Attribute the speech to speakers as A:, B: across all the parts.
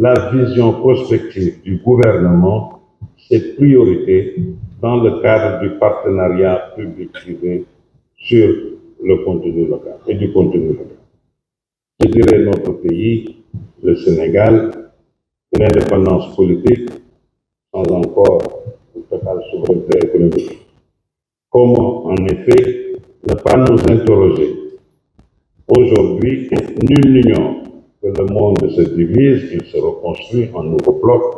A: la vision prospective du gouvernement, ses priorités dans le cadre du partenariat public-privé sur le contenu local et du contenu local. Je dirais notre pays, le Sénégal, une indépendance politique sans encore une totale souveraineté économique. Comment, en effet, ne pas nous interroger? Aujourd'hui, nul n'ignore que le monde se divise, qu'il se reconstruit en nouveaux blocs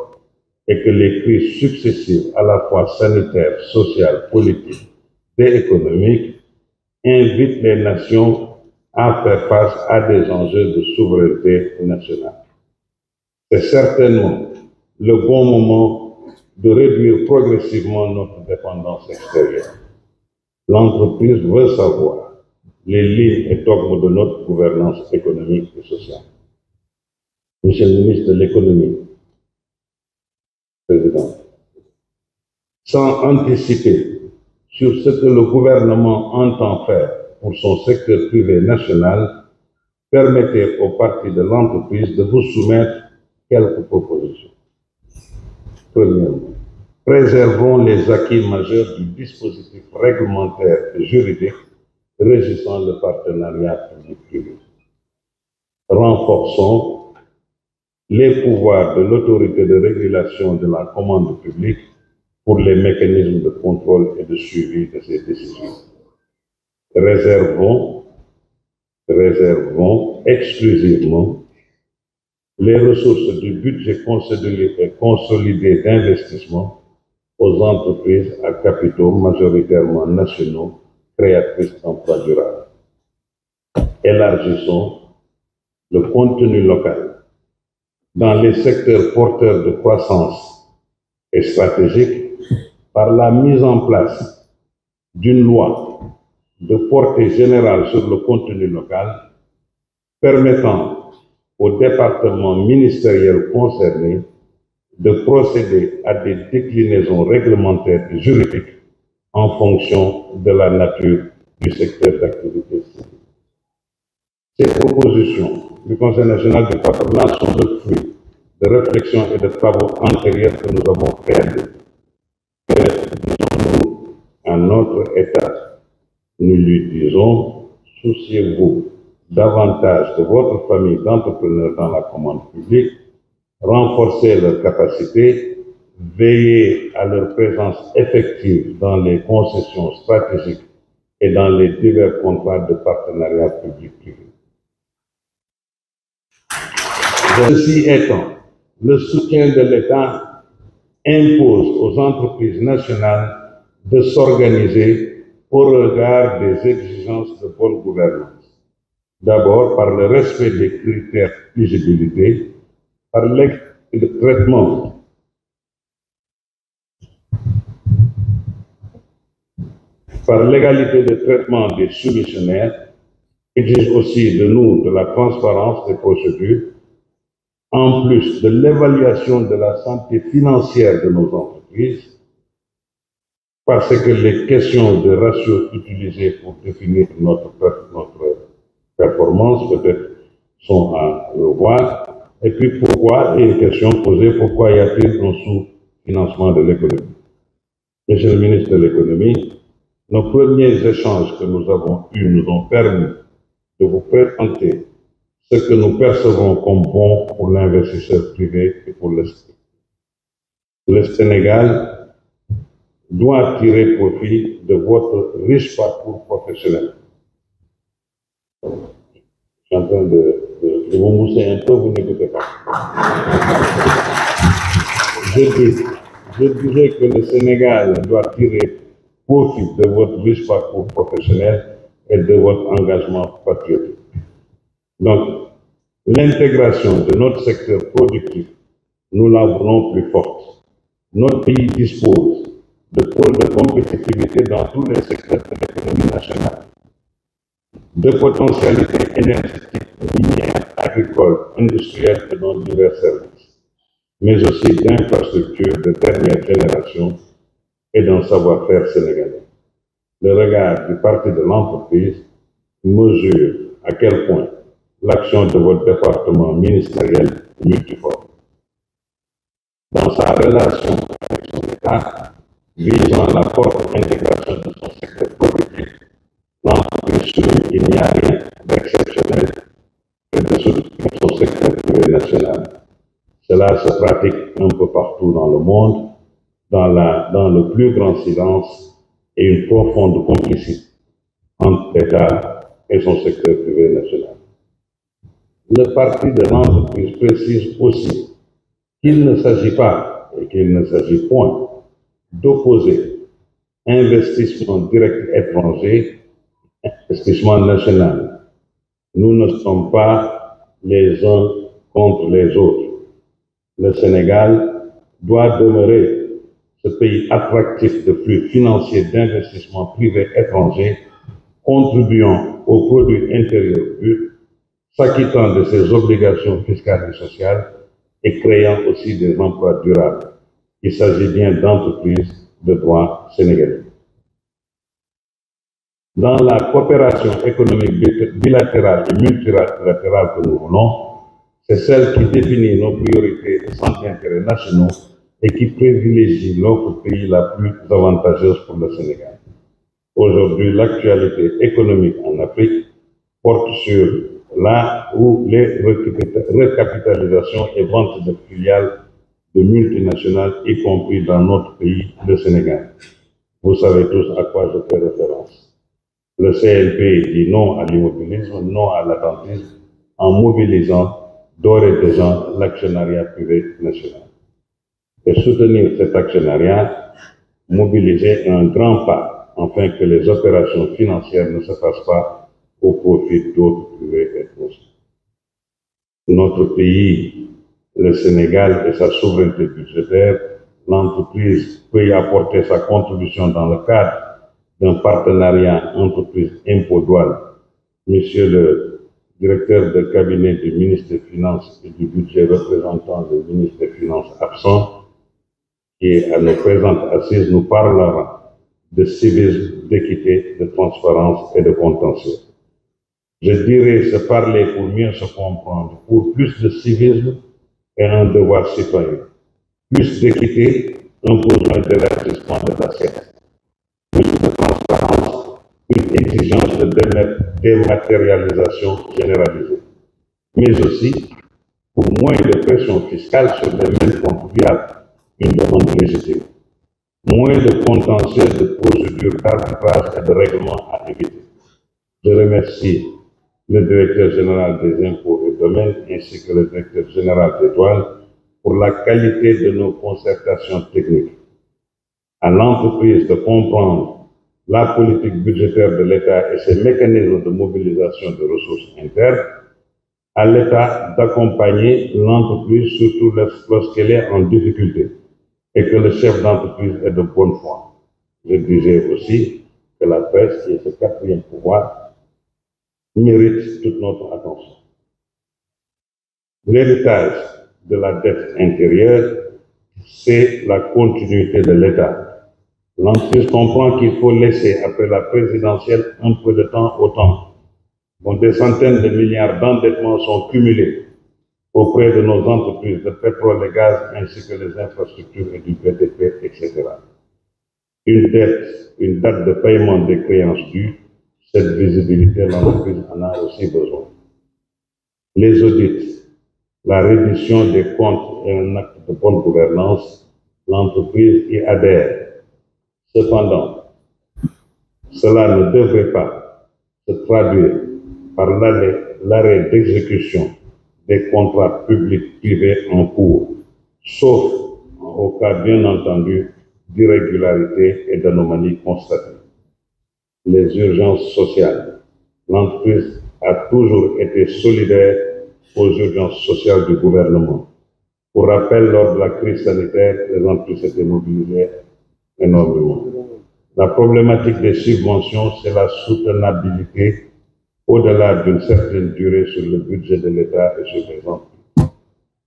A: et que les crises successives, à la fois sanitaires, sociales, politiques et économiques, invitent les nations à faire face à des enjeux de souveraineté nationale. C'est certainement le bon moment de réduire progressivement notre dépendance extérieure. L'entreprise veut savoir les lignes et dogmes de notre gouvernance économique et sociale. Monsieur le ministre de l'Économie, Président, sans anticiper sur ce que le gouvernement entend faire pour son secteur privé national, permettez aux parties de l'entreprise de vous soumettre quelques propositions. Premièrement, préservons les acquis majeurs du dispositif réglementaire et juridique régissant le partenariat public-privé. Renforçons les pouvoirs de l'autorité de régulation de la commande publique pour les mécanismes de contrôle et de suivi de ces décisions. Réservons exclusivement les ressources du budget consolidé d'investissement aux entreprises à capitaux majoritairement nationaux créatrices d'emplois durables. Élargissons le contenu local dans les secteurs porteurs de croissance et stratégiques par la mise en place d'une loi de portée générale sur le contenu local permettant aux départements ministériels concernés de procéder à des déclinaisons réglementaires et juridiques en fonction de la nature du secteur d'activité. Ces propositions du Conseil national du patronat sont le fruit de réflexions et de travaux antérieurs que nous avons réalisés. Nous, à notre état, nous lui disons, souciez-vous davantage de votre famille d'entrepreneurs dans la commande publique, renforcez leurs capacités, veillez à leur présence effective dans les concessions stratégiques et dans les divers contrats de partenariat public-privé. Ceci étant, le soutien de l'État impose aux entreprises nationales de s'organiser au regard des exigences de bonne gouvernance. D'abord, par le respect des critères d'éligibilité, par le traitement par l'égalité de traitement des soumissionnaires, exige aussi de nous de la transparence des procédures, en plus de l'évaluation de la santé financière de nos entreprises, parce que les questions de ratio utilisées pour définir notre performance peut-être sont à revoir. Et puis pourquoi, et une question posée, pourquoi y a-t-il un sous-financement de l'économie? Monsieur le ministre de l'Économie, nos premiers échanges que nous avons eus nous ont permis de vous présenter ce que nous percevons comme bon pour l'investisseur privé et pour l'État. Le Sénégal doit tirer profit de votre riche parcours professionnel. Je suis en train de vous mousser un peu, vous n'écoutez pas. Je dirais que le Sénégal doit tirer profit de votre riche parcours professionnel et de votre engagement patriotique. Donc, l'intégration de notre secteur productif, nous la voulons plus forte. Notre pays dispose de pôles de compétitivité dans tous les secteurs de l'économie nationale, de potentialités énergétiques, minières, agricoles, industrielles et dans divers services, mais aussi d'infrastructures de dernière génération et d'un savoir-faire sénégalais. Le regard du parti de l'entreprise mesure à quel point l'action de votre département ministériel est multiforme. dans sa relation avec son État, visant la forte intégration de son secteur productif, l'entreprise souligne qu'il n'y a rien d'exceptionnel de son secteur privé national. Cela se pratique un peu partout dans le monde, dans le plus grand silence et une profonde complicité entre l'État et son secteur privé national. Le parti de l'entreprise précise aussi qu'il ne s'agit pas et qu'il ne s'agit point d'opposer investissement direct étranger, investissement national. Nous ne sommes pas les uns contre les autres. Le Sénégal doit demeurer ce pays attractif de flux financiers d'investissement privé étranger, contribuant au produit intérieur brut, s'acquittant de ses obligations fiscales et sociales et créant aussi des emplois durables. Il s'agit bien d'entreprises de droit sénégalais. Dans la coopération économique bilatérale et multilatérale que nous voulons, c'est celle qui définit nos priorités et centres d'intérêt nationaux et qui privilégie l'autre pays la plus avantageuse pour le Sénégal. Aujourd'hui, l'actualité économique en Afrique porte sur là où les recapitalisations et ventes de filiales de multinationales, y compris dans notre pays, le Sénégal. Vous savez tous à quoi je fais référence. Le CNP dit non à l'immobilisme, non à l'attentisme, en mobilisant d'ores et déjà l'actionnariat privé national. Et soutenir cet actionnariat, mobiliser un grand pas, afin que les opérations financières ne se fassent pas au profit d'autres privés étrangers. Notre pays, le Sénégal et sa souveraineté budgétaire, l'entreprise peut y apporter sa contribution dans le cadre d'un partenariat entreprise-impôt-douane. Monsieur le directeur de cabinet du ministre des Finances et du Budget représentant le ministre des Finances absent, qui est à nos présentes assises, nous parlera de civisme, d'équité, de transparence et de contentieux. Je dirais se parler pour mieux se comprendre, pour plus de civisme et un devoir citoyen, plus d'équité, un besoin d'élargissement de l'assiette, plus de transparence, une exigence de dématérialisation généralisée, mais aussi pour moins de pression fiscale sur les mêmes contribuables, une demande légitime, moins de contentieux de procédures d'arbitrage et de règlement à éviter. Je remercie le directeur général des impôts et domaines ainsi que le directeur général des douanes pour la qualité de nos concertations techniques. À l'entreprise de comprendre la politique budgétaire de l'État et ses mécanismes de mobilisation de ressources internes, à l'État d'accompagner l'entreprise surtout lorsqu'elle est en difficulté et que le chef d'entreprise est de bonne foi. Je disais aussi que la presse, qui est ce quatrième pouvoir, mérite toute notre attention. L'héritage de la dette intérieure, c'est la continuité de l'État. L'entreprise comprend qu'il faut laisser, après la présidentielle, un peu de temps au temps. Donc des centaines de milliards d'endettements sont cumulés auprès de nos entreprises de pétrole et gaz, ainsi que les infrastructures et du BTP, etc. Une date de paiement des créances dues, cette visibilité, l'entreprise en a aussi besoin. Les audits, la reddition des comptes et un acte de bonne gouvernance, l'entreprise y adhère. Cependant, cela ne devrait pas se traduire par l'arrêt d'exécution des contrats publics-privés en cours, sauf au cas, bien entendu, d'irrégularités et d'anomalies constatées. Les urgences sociales. L'entreprise a toujours été solidaire aux urgences sociales du gouvernement. Pour rappel, lors de la crise sanitaire, les entreprises s'étaient mobilisées énormément. La problématique des subventions, c'est la soutenabilité au-delà d'une certaine durée sur le budget de l'État et sur les entreprises.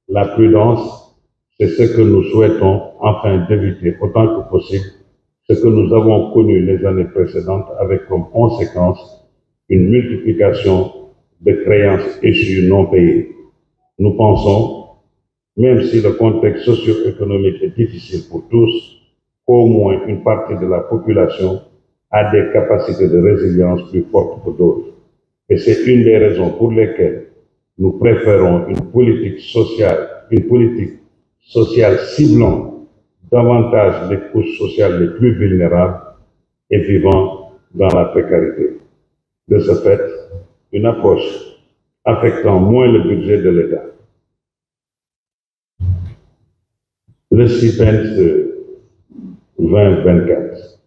A: La prudence, c'est ce que nous souhaitons afin d'éviter autant que possible ce que nous avons connu les années précédentes avec comme conséquence une multiplication de créances échues non payées. Nous pensons même si le contexte socio-économique est difficile pour tous, qu'au moins une partie de la population a des capacités de résilience plus fortes que d'autres. Et c'est une des raisons pour lesquelles nous préférons une politique sociale ciblant davantage les couches sociales les plus vulnérables et vivant dans la précarité. De ce fait, une approche affectant moins le budget de l'État. Le CIPENS 2024,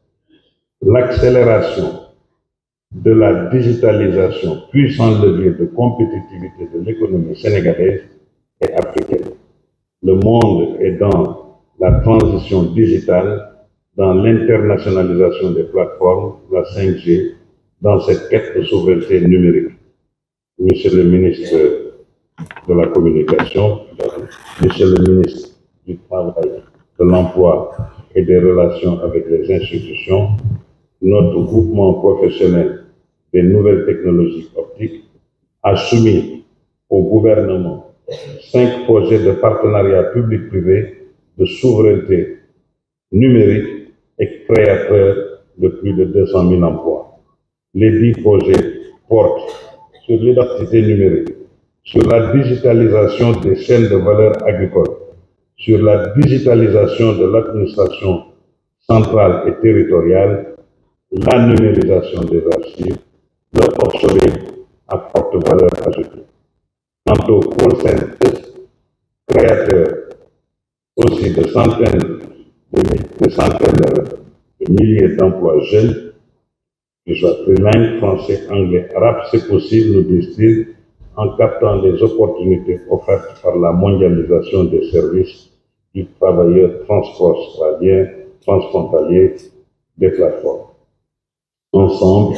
A: l'accélération de la digitalisation, puissant levier de compétitivité de l'économie sénégalaise et africaine. Le monde est dans la transition digitale, dans l'internationalisation des plateformes, la 5G, dans cette quête de souveraineté numérique. Monsieur le ministre de la Communication, Monsieur le ministre du Travail, de l'Emploi et des Relations avec les institutions, notre groupement professionnel des nouvelles technologies optiques a soumis au gouvernement 5 projets de partenariat public-privé de souveraineté numérique et créateurs de plus de 200 000 emplois. Les 10 projets portent sur l'identité numérique, sur la digitalisation des chaînes de valeur agricole, sur la digitalisation de l'administration centrale et territoriale, la numérisation des archives, le offshoring à forte valeur ajoutée. Quant au call center, créateur aussi de centaines de milliers d'emplois jeunes, qu'ils soient trilingues, français, anglais, arabes, c'est possible, nous disent-ils, en captant les opportunités offertes par la mondialisation des services du travailleur transfrontalier des plateformes. Ensemble,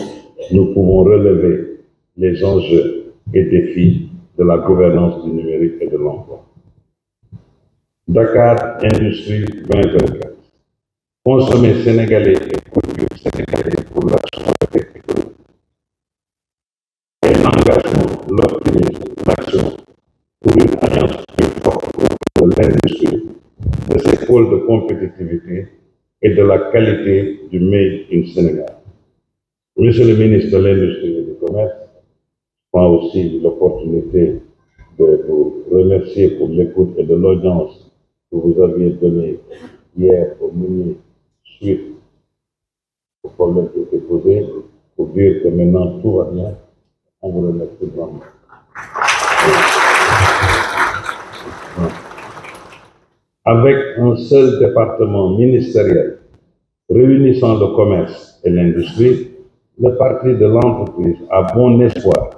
A: nous pouvons relever les enjeux et défis de la gouvernance du numérique et de l'emploi. Dakar Industrie 2024. Consommer sénégalais et produire sénégalais pour la souveraineté économique. Et l'engagement, l'optimisme, l'action pour une alliance plus forte de l'industrie, de ses pôles de compétitivité et de la qualité du Made in Sénégal. Monsieur le ministre de l'Industrie et du Commerce, je prends aussi l'opportunité de vous remercier pour l'écoute et de l'audience que vous aviez donnée hier au menu suite au problème qui était posé, pour dire que maintenant tout va bien. On vous remercie vraiment. Avec un seul département ministériel réunissant le commerce et l'industrie, le parti de l'entreprise a bon espoir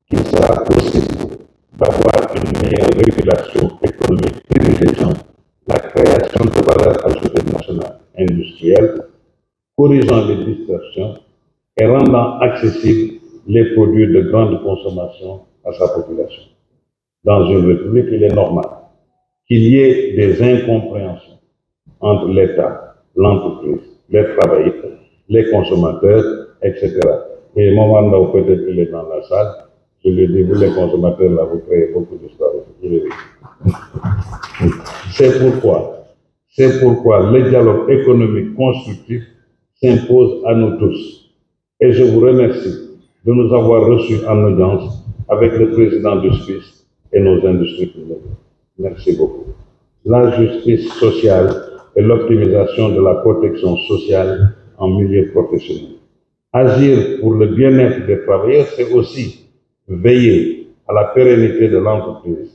A: qu'il sera possible d'avoir une meilleure régulation économique privilégiant la création de valeur ajoutée nationale industrielle, corrigeant les distorsions et rendant accessibles les produits de grande consommation à sa population. Dans une république, il est normal qu'il y ait des incompréhensions entre l'État, l'entreprise, les travailleurs, les consommateurs, etc. Et Momanda, peut-être qu'il est dans la salle, je lui dis, vous les consommateurs, là, vous créez beaucoup d'histoires. C'est pourquoi le dialogue économique constructif s'impose à nous tous. Et je vous remercie de nous avoir reçus en audience avec le président du SPIS et nos industries privées. Merci beaucoup. La justice sociale et l'optimisation de la protection sociale en milieu professionnel. Agir pour le bien-être des travailleurs, c'est aussi veiller à la pérennité de l'entreprise.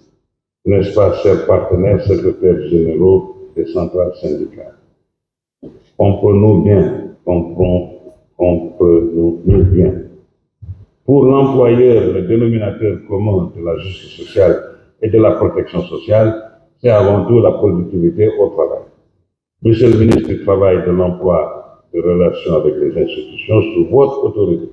A: N'est-ce pas, chers partenaires, secrétaires généraux des centrales syndicales? Comprenons-nous bien. Pour l'employeur, le dénominateur commun de la justice sociale et de la protection sociale, c'est avant tout la productivité au travail. Monsieur le ministre du Travail, de l'Emploi, des Relations avec les institutions, sous votre autorité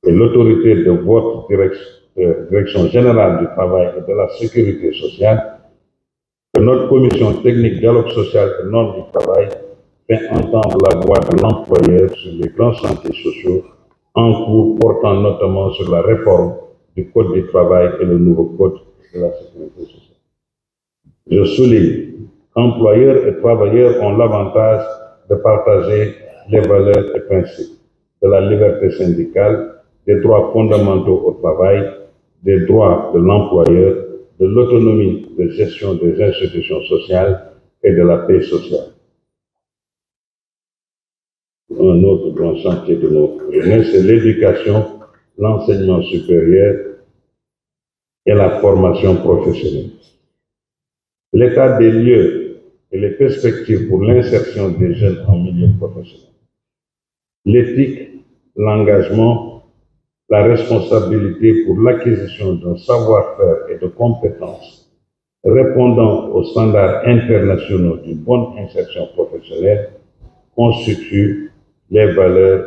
A: et l'autorité de votre direction générale du travail et de la sécurité sociale, que notre commission technique dialogue social et normes du travail fait entendre la voix de l'employeur sur les grands chantiers sociaux en cours, portant notamment sur la réforme du Code du travail et le nouveau Code de la sécurité sociale. Je souligne qu'employeurs et travailleurs ont l'avantage de partager les valeurs et principes de la liberté syndicale, des droits fondamentaux au travail, des droits de l'employeur, de l'autonomie de gestion des institutions sociales et de la paix sociale. Un autre grand chantier de notre jeunesse, c'est l'éducation, l'enseignement supérieur et la formation professionnelle. L'état des lieux et les perspectives pour l'insertion des jeunes en milieu professionnel. L'éthique, l'engagement, la responsabilité pour l'acquisition d'un savoir-faire et de compétences répondant aux standards internationaux d'une bonne insertion professionnelle constituent les valeurs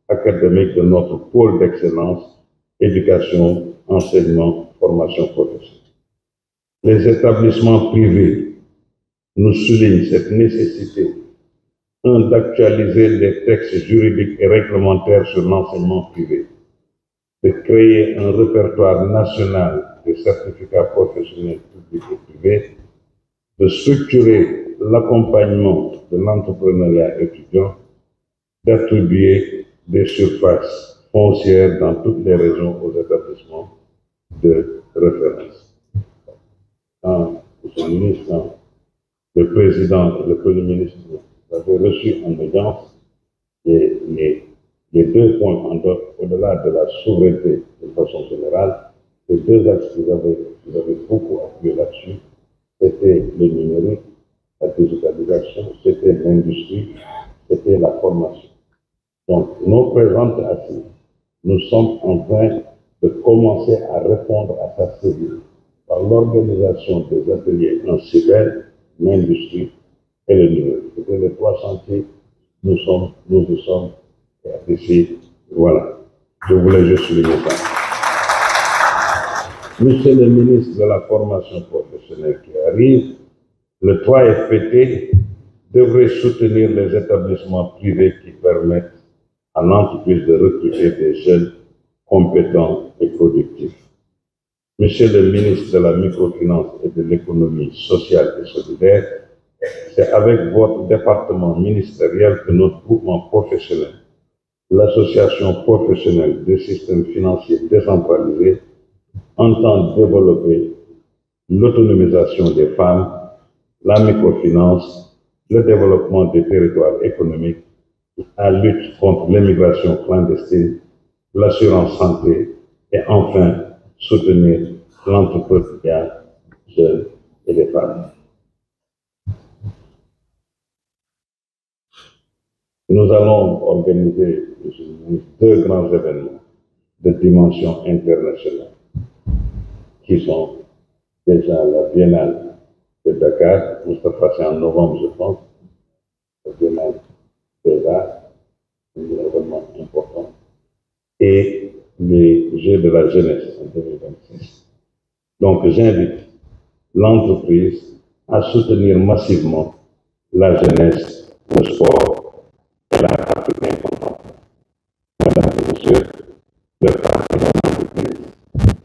A: académiques de notre pôle d'excellence, éducation, enseignement, formation professionnelle. Les établissements privés nous soulignent cette nécessité, d'actualiser les textes juridiques et réglementaires sur l'enseignement privé, de créer un répertoire national de certificats professionnels publics et privés, de structurer l'accompagnement de l'entrepreneuriat étudiant, d'attribuer des surfaces foncières dans toutes les régions aux établissements de référence. Monsieur le ministre, le président et le premier ministre avaient reçu en audience les deux points au-delà de la souveraineté de façon générale. Les deux axes que vous avez beaucoup appuyé là-dessus, c'était le numérique, la digitalisation, c'était l'industrie, c'était la formation. Donc, nos présentes assises, nous sommes en train de commencer à répondre à sa cible par l'organisation des ateliers en cyber, l'industrie et le numérique. C'était les trois chantiers, nous y sommes ici. Voilà, je voulais juste souligner ça. Monsieur le ministre de la formation professionnelle qui arrive, le 3FPT devrait soutenir les établissements privés qui permettent à l'entreprise de recruter des jeunes compétents et productifs. Monsieur le ministre de la Microfinance et de l'Économie sociale et solidaire, c'est avec votre département ministériel que notre groupement professionnel, l'Association professionnelle des systèmes financiers décentralisés, entend développer l'autonomisation des femmes, la microfinance, le développement des territoires économiques, la lutte contre l'immigration clandestine, l'assurance santé et enfin soutenir l'entrepreneuriat jeune et les femmes. Nous allons organiser deux grands événements de dimension internationale qui sont déjà la Biennale de Dakar, Moustapha, c'est en novembre je pense, la Biennale des Arts, un événement important, et les Jeux de la jeunesse en 2026. Donc j'invite l'entreprise à soutenir massivement la jeunesse, le sport et la pratique contemporaine. Mesdames et messieurs, le président de l'entreprise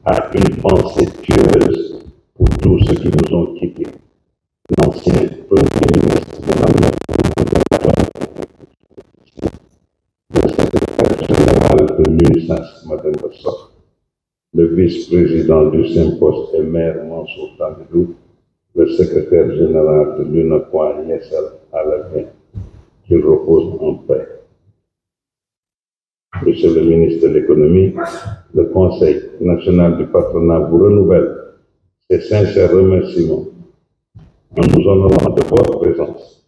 A: a une pensée pieuse pour tous ceux qui nous ont quittés. L'ancien premier ministre de le secrétaire général de l'UNICEF, Mme Bassok, le vice-président du Symposte et maire Mansour Tamidou, le secrétaire général de l'UNACOI, Yessel Alain, qu'il repose en paix. Monsieur le ministre de l'Économie, le Conseil national du patronat vous renouvelle ses sincères remerciements en nous honorant de votre présence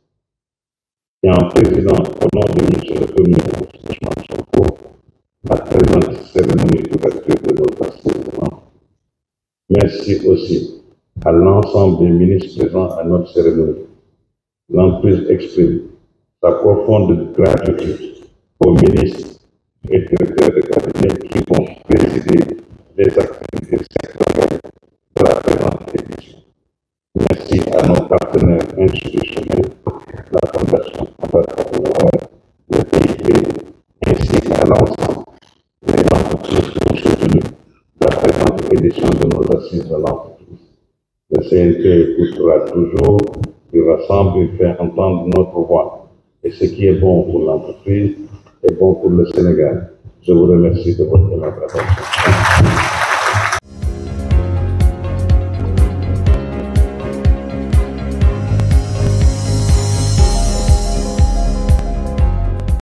A: et en présidant au nom de Monsieur le Premier ministre la présente cérémonie d'ouverture de notre assaisonnement. Merci aussi à l'ensemble des ministres présents à notre cérémonie. L'entreprise exprime sa profonde gratitude aux ministres et directeurs de cabinet qui vont présider les activités sectorielles de la présente édition. Merci à nos partenaires institutionnels, la Fondation le PIB, ainsi qu'à l'ensemble des entreprises qui ont soutenu la présente édition de nos assises de l'entreprise. Le CNT écoutera toujours, il rassemble, il fait entendre notre voix. Et ce qui est bon pour l'entreprise est bon pour le Sénégal. Je vous remercie de votre attention.